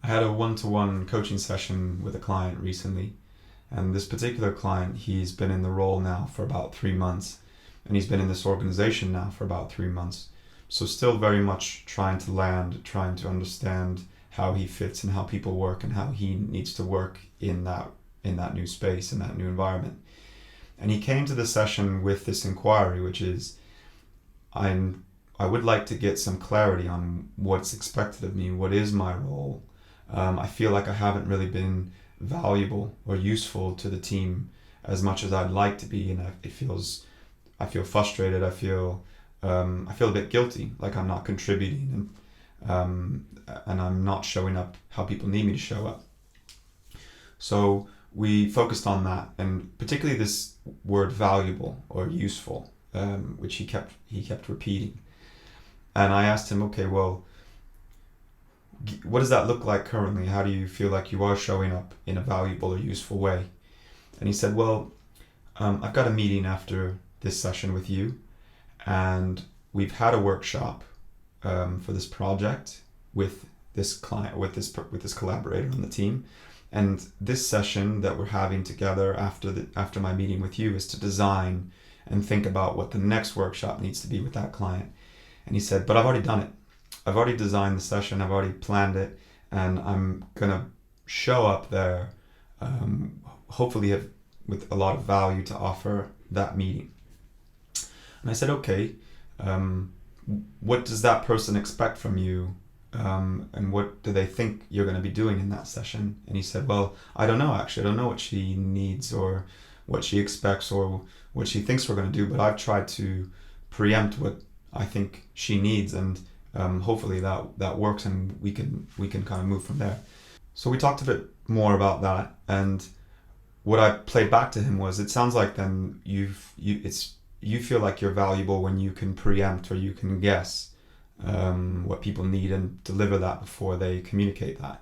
I had a one-to-one coaching session with a client recently, and this particular client, he's been in the role now for about 3 months, and he's been in this organization now for about 3 months. So still very much trying to land, trying to understand how he fits and how people work and how he needs to work in that new space, in that new environment. And he came to the session with this inquiry, which is, I would like to get some clarity on what's expected of me. What is my role? I feel like I haven't really been valuable or useful to the team as much as I'd like to be, and I feel frustrated. I feel a bit guilty, like I'm not contributing, and I'm not showing up how people need me to show up. So we focused on that, and particularly this word valuable or useful, which he kept repeating. And I asked him, okay, well, what does that look like currently? How do you feel like you are showing up in a valuable or useful way? And he said, well, I've got a meeting after this session with you, and we've had a workshop for this project with this client, with this collaborator on the team. And this session that we're having together after my meeting with you is to design and think about what the next workshop needs to be with that client. And he said, but I've already done it. I've already designed the session, I've already planned it, and I'm gonna show up there, hopefully with a lot of value to offer that meeting. And I said, okay, what does that person expect from you? And what do they think you're going to be doing in that session? And he said, well, I don't know, actually. I don't know what she needs or what she expects or what she thinks we're going to do, but I've tried to preempt what I think she needs, and hopefully that works, and we can kind of move from there. So we talked a bit more about that, and what I played back to him was, it sounds like then you feel like you're valuable when you can preempt or you can guess what people need and deliver that before they communicate that.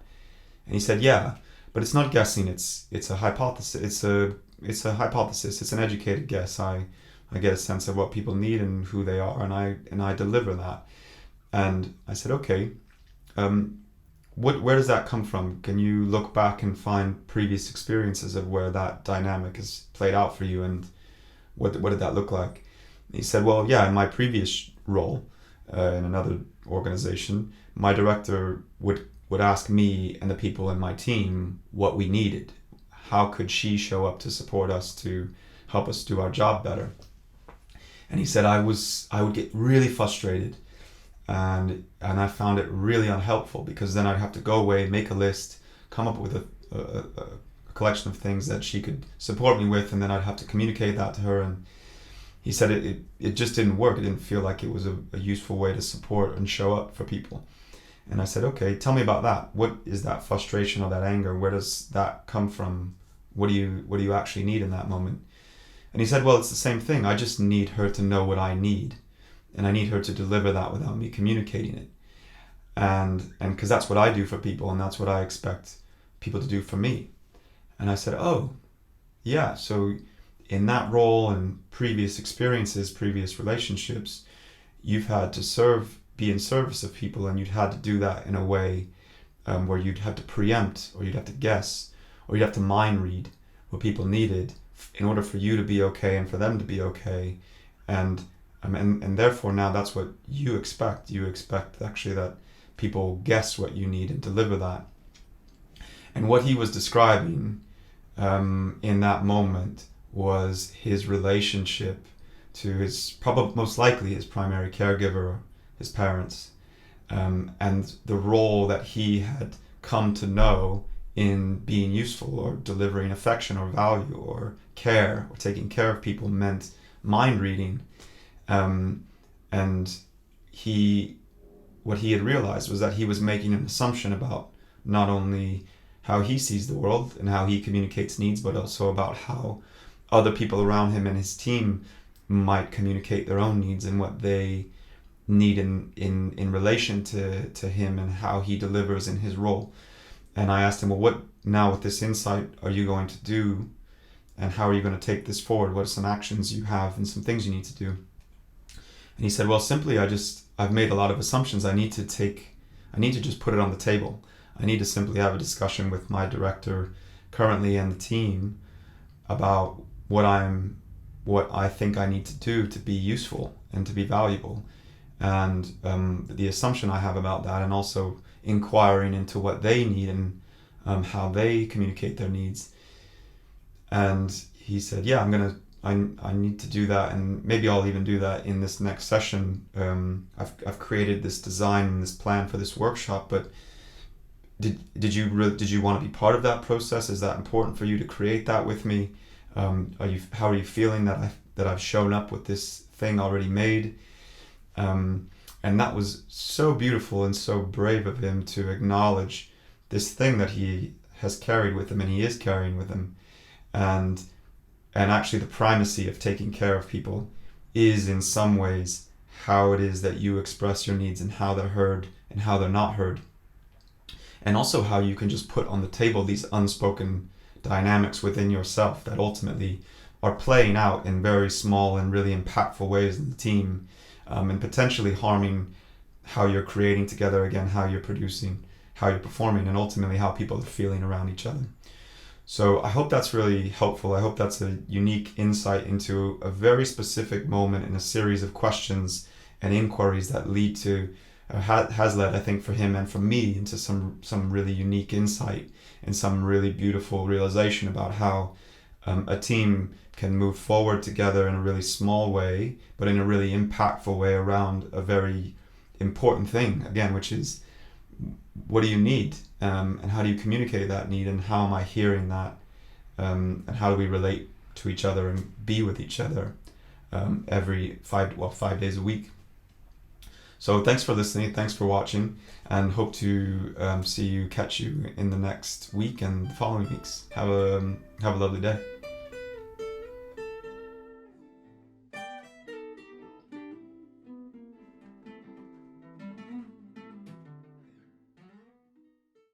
And he said, yeah, but it's not guessing, it's a hypothesis. It's a hypothesis. It's an educated guess. I get a sense of what people need and who they are, and I deliver that. And I said, okay, where does that come from? Can you look back and find previous experiences of where that dynamic has played out for you, and what did that look like? And he said, well, yeah, in my previous role in another organization, my director would ask me and the people in my team what we needed. How could she show up to support us, to help us do our job better? And he said, I would get really frustrated, and I found it really unhelpful, because then I'd have to go away, make a list, come up with a collection of things that she could support me with, and then I'd have to communicate that to her. And he said it just didn't work. It didn't feel like it was a useful way to support and show up for people. And I said, okay, tell me about that. What is that frustration or that anger? Where does that come from? What do you actually need in that moment? And he said, well, it's the same thing. I just need her to know what I need, and I need her to deliver that without me communicating it. And because that's what I do for people, and that's what I expect people to do for me. And I said, oh, yeah, so in that role and previous experiences, previous relationships, you've had to be in service of people, and you'd had to do that in a way where you'd have to preempt, or you'd have to guess, or you'd have to mind read what people needed in order for you to be okay and for them to be okay. And therefore now that's what you expect. You expect actually that people guess what you need and deliver that. And what he was describing in that moment was his relationship to most likely his primary caregiver, his parents, and the role that he had come to know in being useful or delivering affection or value or care or taking care of people meant mind reading. And what he had realized was that he was making an assumption about not only how he sees the world and how he communicates needs, but also about how other people around him and his team might communicate their own needs and what they need in relation to him and how he delivers in his role. And I asked him, well, what now with this insight are you going to do, and how are you going to take this forward? What are some actions you have and some things you need to do? And he said, well, simply I've made a lot of assumptions. I need to just put it on the table. I need to simply have a discussion with my director currently and the team about what I think I need to do to be useful and to be valuable. And the assumption I have about that, and also inquiring into what they need and how they communicate their needs. And he said, yeah, I need to do that, and maybe I'll even do that in this next session. I've created this design and this plan for this workshop, but did you want to be part of that process? Is that important for you to create that with me? How are you feeling that I've shown up with this thing already made? And that was so beautiful and so brave of him to acknowledge this thing that he has carried with him and he is carrying with him. And actually the primacy of taking care of people is in some ways how it is that you express your needs and how they're heard and how they're not heard. And also how you can just put on the table these unspoken dynamics within yourself that ultimately are playing out in very small and really impactful ways in the team, and potentially harming how you're creating together, again, how you're producing, how you're performing, and ultimately how people are feeling around each other. So I hope that's really helpful. I hope that's a unique insight into a very specific moment in a series of questions and inquiries that lead to, has led, I think, for him and for me, into some really unique insight and some really beautiful realization about how a team can move forward together in a really small way, but in a really impactful way around a very important thing, again, which is, what do you need, and how do you communicate that need, and how am I hearing that, and how do we relate to each other and be with each other every 5 days a week. So thanks for listening, thanks for watching, and hope to catch you in the next week and the following weeks. Have a lovely day.